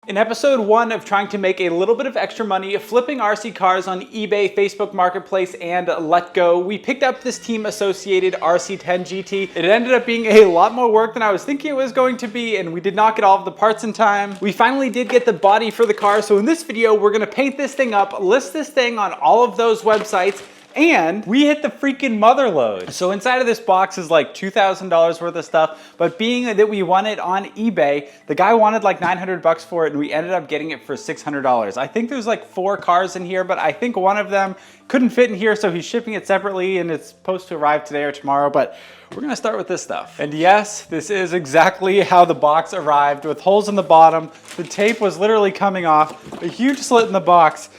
In episode 1 of trying to make a little bit of extra money flipping RC cars on eBay, Facebook Marketplace, and Letgo, we picked up this team associated RC10 GT. It ended up being a lot more work than I was thinking it was going to be, and we did not get all of the parts in time. We finally did get the body for the car, so in this video, we're gonna paint this thing up, list this thing on all of those websites, and we hit the freaking mother load. So inside of this box is like $2,000 worth of stuff, but being that we won it on eBay, the guy wanted like 900 bucks for it and we ended up getting it for $600. I think there's like 4 cars in here, but I think one of them couldn't fit in here, so he's shipping it separately and it's supposed to arrive today or tomorrow, but we're gonna start with this stuff. And yes, this is exactly how the box arrived, with holes in the bottom. The tape was literally coming off, a huge slit in the box.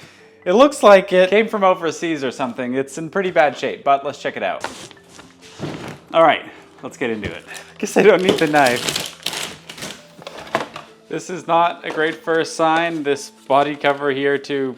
It looks like it came from overseas or something. It's in pretty bad shape, but let's check it out. All right, let's get into it. I guess I don't need the knife. This is not a great first sign. This body cover here too.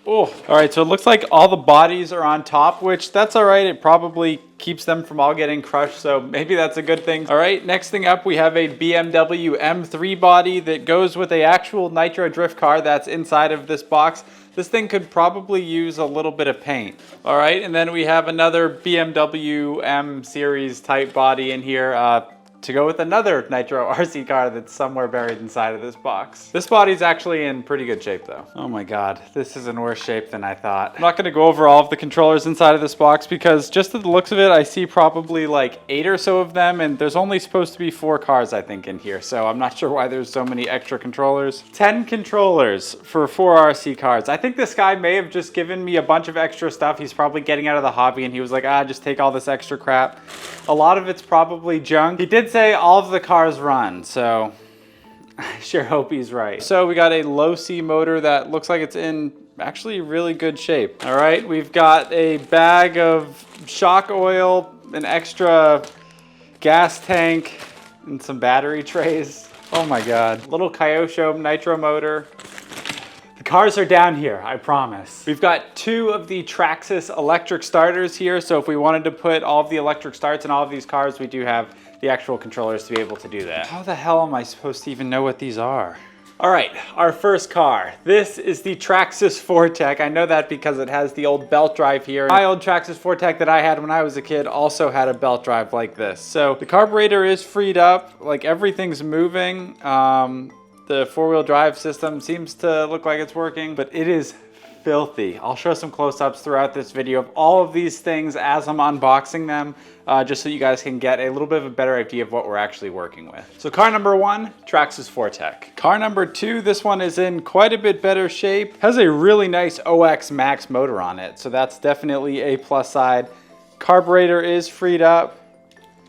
Oh, all right, so it looks like all the bodies are on top, which that's all right. It probably keeps them from all getting crushed, so maybe that's a good thing. All right, next thing up, we have a BMW M3 body that goes with a actual Nitro drift car that's inside of this box. This thing could probably use a little bit of paint. All right, and then we have another BMW M series type body in here to go with another Nitro RC car that's somewhere buried inside of this box. This body's actually in pretty good shape though. Oh my God, this is in worse shape than I thought. I'm not gonna go over all of the controllers inside of this box because just at the looks of it, I see probably like 8 or so of them, and there's only supposed to be 4 cars, I think, in here. So I'm not sure why there's so many extra controllers. 10 controllers for 4 RC cars. I think this guy may have just given me a bunch of extra stuff. He's probably getting out of the hobby and he was like, just take all this extra crap. A lot of it's probably junk. He did say all of the cars run, so I sure hope he's right. So we got a low C motor that looks like it's in actually really good shape. All right, we've got a bag of shock oil, an extra gas tank, and some battery trays. Oh my God. Little Kyosho Nitro motor. The cars are down here, I promise. We've got 2 of the Traxxas electric starters here, so if we wanted to put all of the electric starts in all of these cars, we do have the actual controllers to be able to do that. How the hell am I supposed to even know what these are? All right, our first car. This is the Traxxas Fortec. I know that because it has the old belt drive here. My old Traxxas Fortec that I had when I was a kid also had a belt drive like this. So the carburetor is freed up, like everything's moving. The 4-wheel drive system seems to look like it's working, but it is filthy. I'll show some close-ups throughout this video of all of these things as I'm unboxing them, just so you guys can get a little bit of a better idea of what we're actually working with. So car number 1, Traxxas Fortec. Car number 2, this one is in quite a bit better shape. Has a really nice OX Max motor on it, so that's definitely a plus side. Carburetor is freed up.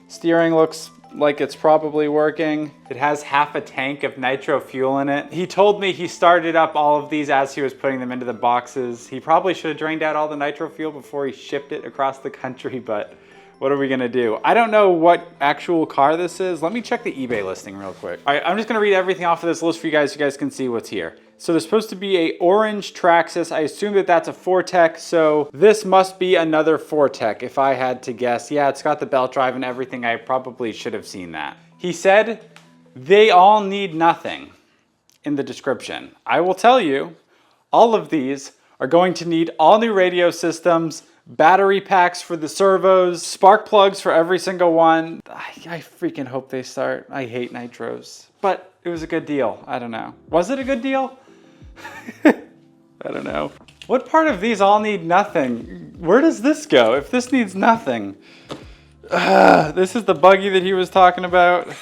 Steering looks like it's probably working. It has half a tank of nitro fuel in it. He told me he started up all of these as he was putting them into the boxes. He probably should have drained out all the nitro fuel before he shipped it across the country, but what are we gonna do? I don't know what actual car this is. Let me check the eBay listing real quick. All right, I'm just gonna read everything off of this list for you guys so you guys can see what's here. So there's supposed to be a orange Traxxas. I assume that that's a Fortec, so this must be another Fortec if I had to guess. Yeah, it's got the belt drive and everything. I probably should have seen that. He said, they all need nothing in the description. I will tell you, all of these are going to need all new radio systems, battery packs for the servos, spark plugs for every single one. I freaking hope they start. I hate nitros, but it was a good deal. I don't know. Was it a good deal? I don't know. What part of these all need nothing? Where does this go if this needs nothing? This is the buggy that he was talking about.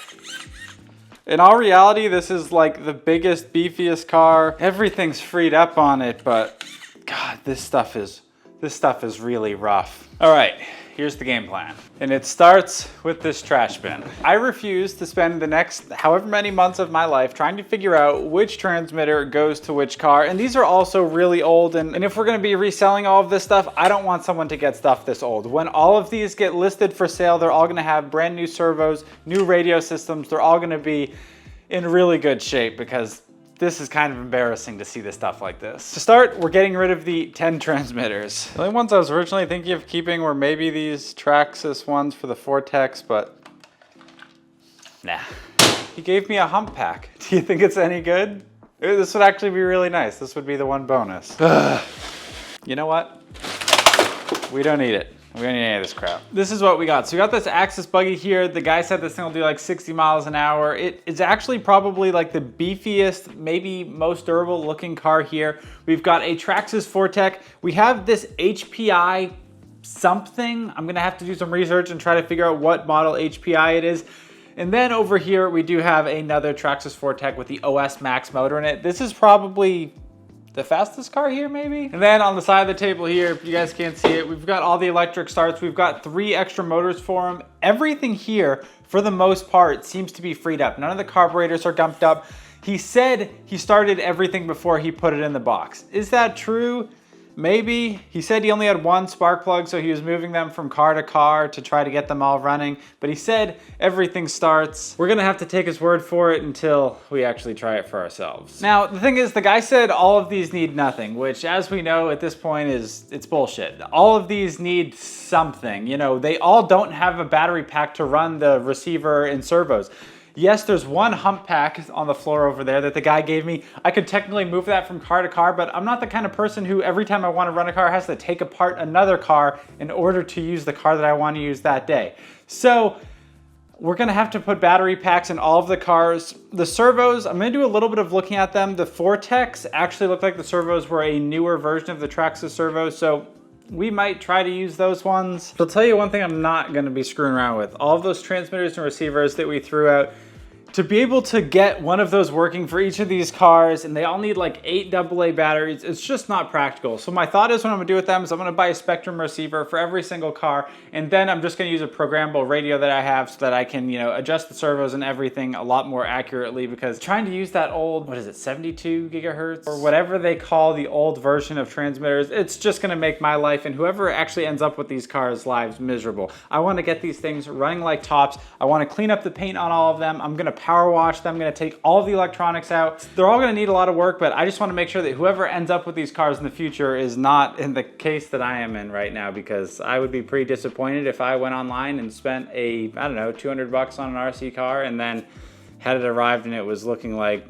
In all reality, this is like the biggest, beefiest car. Everything's freed up on it, but God, this stuff is really rough. All right, here's the game plan. And it starts with this trash bin. I refuse to spend the next however many months of my life trying to figure out which transmitter goes to which car. And these are also really old. And if we're gonna be reselling all of this stuff, I don't want someone to get stuff this old. When all of these get listed for sale, they're all gonna have brand new servos, new radio systems. They're all gonna be in really good shape because this is kind of embarrassing to see this stuff like this. To start, we're getting rid of the 10 transmitters. The only ones I was originally thinking of keeping were maybe these Traxxas ones for the Fortex, but nah. He gave me a hump pack. Do you think it's any good? This would actually be really nice. This would be the one bonus. You know what? We don't need it. We don't need any of this crap. This is what we got. So we got this Axis buggy here. The guy said this thing will do like 60 miles an hour. It is actually probably like the beefiest, maybe most durable looking car here. We've got a Traxxas Fortec. We have this HPI something. I'm gonna have to do some research and try to figure out what model HPI it is. And then over here, we do have another Traxxas Fortec with the OS Max motor in it. This is probably the fastest car here, maybe? And then on the side of the table here, if you guys can't see it, we've got all the electric starts. We've got 3 extra motors for them. Everything here, for the most part, seems to be freed up. None of the carburetors are gumped up. He said he started everything before he put it in the box. Is that true? Maybe. He said he only had 1 spark plug, so he was moving them from car to car to try to get them all running. But he said everything starts. We're gonna have to take his word for it until we actually try it for ourselves. Now, the thing is, the guy said all of these need nothing, which as we know at this point it's bullshit. All of these need something. You know, they all don't have a battery pack to run the receiver and servos. Yes, there's 1 hump pack on the floor over there that the guy gave me. I could technically move that from car to car, but I'm not the kind of person who every time I want to run a car has to take apart another car in order to use the car that I want to use that day. So we're gonna have to put battery packs in all of the cars. The servos, I'm gonna do a little bit of looking at them. The Fortex actually look like the servos were a newer version of the Traxxas servos, so we might try to use those ones. I'll tell you one thing I'm not gonna be screwing around with. All of those transmitters and receivers that we threw out, to be able to get one of those working for each of these cars, and they all need like 8 AA batteries, it's just not practical. So my thought is what I'm gonna do with them is I'm gonna buy a Spectrum receiver for every single car, and then I'm just gonna use a programmable radio that I have so that I can, you know, adjust the servos and everything a lot more accurately, because trying to use that old, what is it, 72 gigahertz? Or whatever they call the old version of transmitters, it's just gonna make my life and whoever actually ends up with these cars' lives miserable. I wanna get these things running like tops. I wanna clean up the paint on all of them. I'm gonna power wash them. I'm gonna take all of the electronics out. They're all gonna need a lot of work, but I just wanna make sure that whoever ends up with these cars in the future is not in the case that I am in right now, because I would be pretty disappointed if I went online and spent I don't know, 200 bucks on an RC car and then had it arrived and it was looking like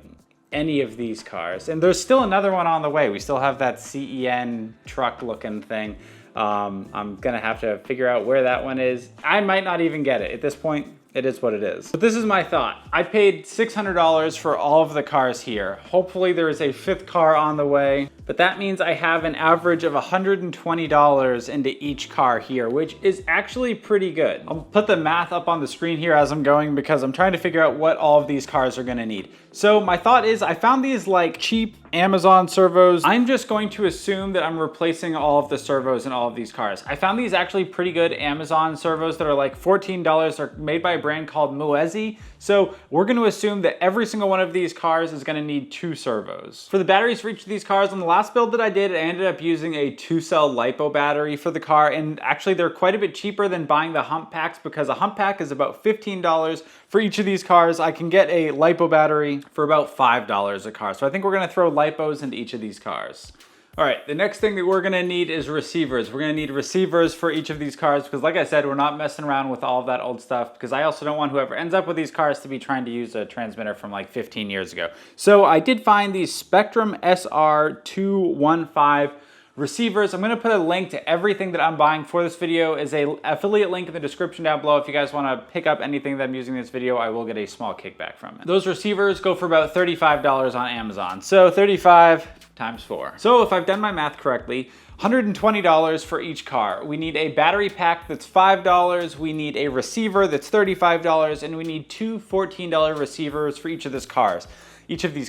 any of these cars. And there's still another one on the way. We still have that CEN truck looking thing. I'm gonna have to figure out where that one is. I might not even get it. At this point, it is what it is. But this is my thought. I paid $600 for all of the cars here. Hopefully there is a 5th car on the way, but that means I have an average of $120 into each car here, which is actually pretty good. I'll put the math up on the screen here as I'm going because I'm trying to figure out what all of these cars are gonna need. So my thought is I found these like cheap Amazon servos. I'm just going to assume that I'm replacing all of the servos in all of these cars. I found these actually pretty good Amazon servos that are like $14. They're made by a brand called Moezi. So we're going to assume that every single one of these cars is going to need 2 servos. For the batteries for each of these cars, on the last build that I did, I ended up using a 2-cell LiPo battery for the car, and actually they're quite a bit cheaper than buying the hump packs because a hump pack is about $15 for each of these cars. I can get a LiPo battery for about $5 a car. So I think we're going to throw LiPos into each of these cars. All right, the next thing that we're gonna need is receivers. We're gonna need receivers for each of these cars because like I said, we're not messing around with all of that old stuff because I also don't want whoever ends up with these cars to be trying to use a transmitter from like 15 years ago. So I did find these Spectrum SR215 receivers. I'm gonna put a link to everything that I'm buying for this video as a affiliate link in the description down below. If you guys wanna pick up anything that I'm using in this video, I will get a small kickback from it. Those receivers go for about $35 on Amazon. So 35 times 4. So if I've done my math correctly, $120 for each car. We need a battery pack that's $5, we need a receiver that's $35, and we need 2 $14 receivers for each of these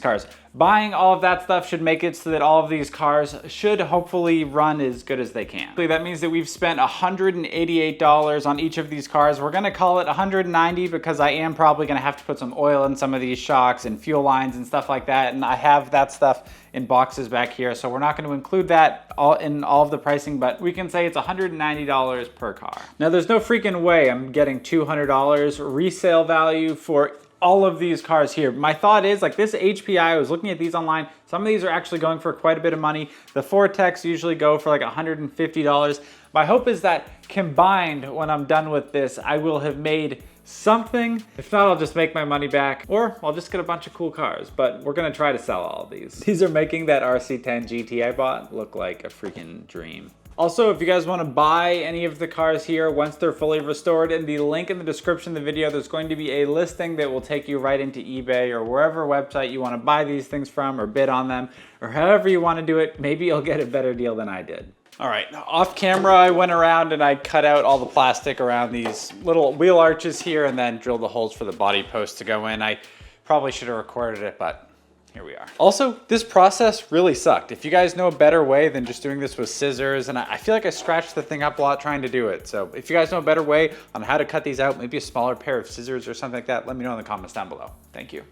cars. Buying all of that stuff should make it so that all of these cars should hopefully run as good as they can. That means that we've spent $188 on each of these cars. We're gonna call it $190 because I am probably gonna have to put some oil in some of these shocks and fuel lines and stuff like that, and I have that stuff in boxes back here, so we're not going to include that in all of the pricing, but we can say it's $190 per car. Now there's no freaking way I'm getting $200 resale value for all of these cars here. My thought is like this HPI, I was looking at these online, some of these are actually going for quite a bit of money. The Fortex usually go for like $150. My hope is that combined, when I'm done with this, I will have made something. If not, I'll just make my money back, or I'll just get a bunch of cool cars, but we're gonna try to sell all of these. These are making that RC10 GT I bought look like a freaking dream. Also, if you guys want to buy any of the cars here once they're fully restored, in the link in the description of the video, there's going to be a listing that will take you right into eBay or wherever website you want to buy these things from or bid on them, or however you want to do it. Maybe you'll get a better deal than I did. All right, off camera, I went around and I cut out all the plastic around these little wheel arches here and then drilled the holes for the body post to go in. I probably should have recorded it, but here we are. Also, this process really sucked. If you guys know a better way than just doing this with scissors, and I feel like I scratched the thing up a lot trying to do it. So if you guys know a better way on how to cut these out, maybe a smaller pair of scissors or something like that, let me know in the comments down below. Thank you.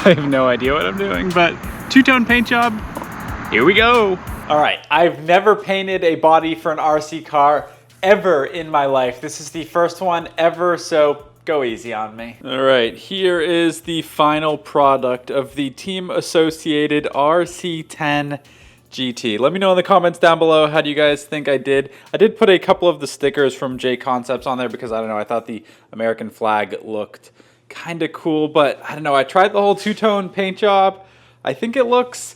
I have no idea what I'm doing, but two-tone paint job, here we go. All right, I've never painted a body for an RC car ever in my life. This is the first one ever, so go easy on me. All right, here is the final product of the team associated RC10 GT. Let me know in the comments down below, how do you guys think I did? I did put a couple of the stickers from J Concepts on there because I don't know, I thought the American flag looked kind of cool, but I don't know. I tried the whole two-tone paint job. I think it looks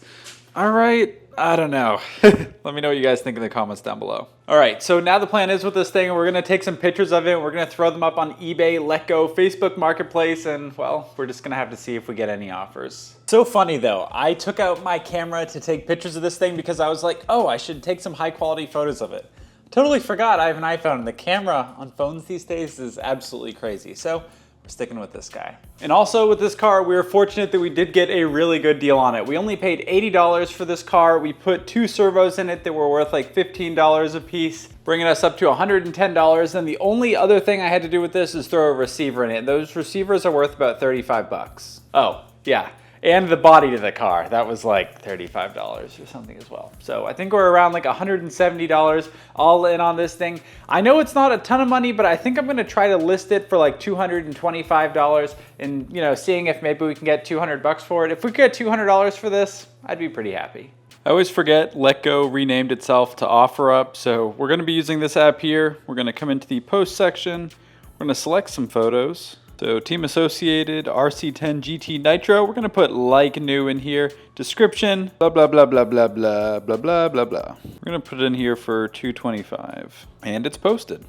all right. I don't know. Let me know what you guys think in the comments down below. All right, so now the plan is with this thing, we're gonna take some pictures of it. We're gonna throw them up on eBay, Letgo, Facebook Marketplace, and well, we're just gonna have to see if we get any offers. So funny though, I took out my camera to take pictures of this thing because I was like, oh, I should take some high quality photos of it. Totally forgot I have an iPhone, and the camera on phones these days is absolutely crazy. So we're sticking with this guy. And also with this car, we were fortunate that we did get a really good deal on it. We only paid $80 for this car. We put 2 servos in it that were worth like $15 a piece, bringing us up to $110. And the only other thing I had to do with this is throw a receiver in it. Those receivers are worth about 35 bucks. Oh, yeah. And the body to the car, that was like $35 or something as well. So I think we're around like $170 all in on this thing. I know it's not a ton of money, but I think I'm gonna try to list it for like $225 and, you know, seeing if maybe we can get 200 bucks for it. If we could get $200 for this, I'd be pretty happy. I always forget Letgo renamed itself to OfferUp, so we're gonna be using this app here. We're gonna come into the post section. We're gonna select some photos. So team associated RC10 GT Nitro. We're gonna put like new in here. Description, blah, blah, blah, blah, blah, blah, blah, blah, blah, blah. We're gonna put it in here for $225 and it's posted.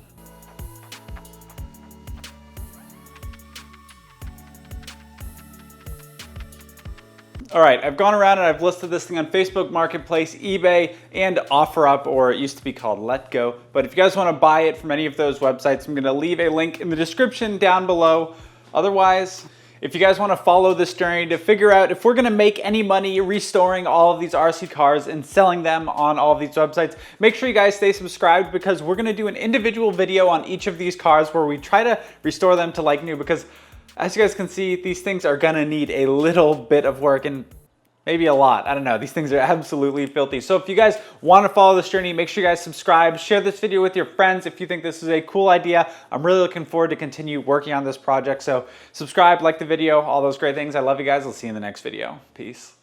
All right, I've gone around and I've listed this thing on Facebook Marketplace, eBay, and OfferUp, or it used to be called Letgo. But if you guys want to buy it from any of those websites, I'm going to leave a link in the description down below. Otherwise, if you guys want to follow this journey to figure out if we're going to make any money restoring all of these RC cars and selling them on all of these websites, make sure you guys stay subscribed because we're going to do an individual video on each of these cars where we try to restore them to like new, because as you guys can see, these things are gonna need a little bit of work and maybe a lot. I don't know. These things are absolutely filthy. So if you guys want to follow this journey, make sure you guys subscribe, share this video with your friends if you think this is a cool idea. I'm really looking forward to continue working on this project. So subscribe, like the video, all those great things. I love you guys. I'll see you in the next video. Peace.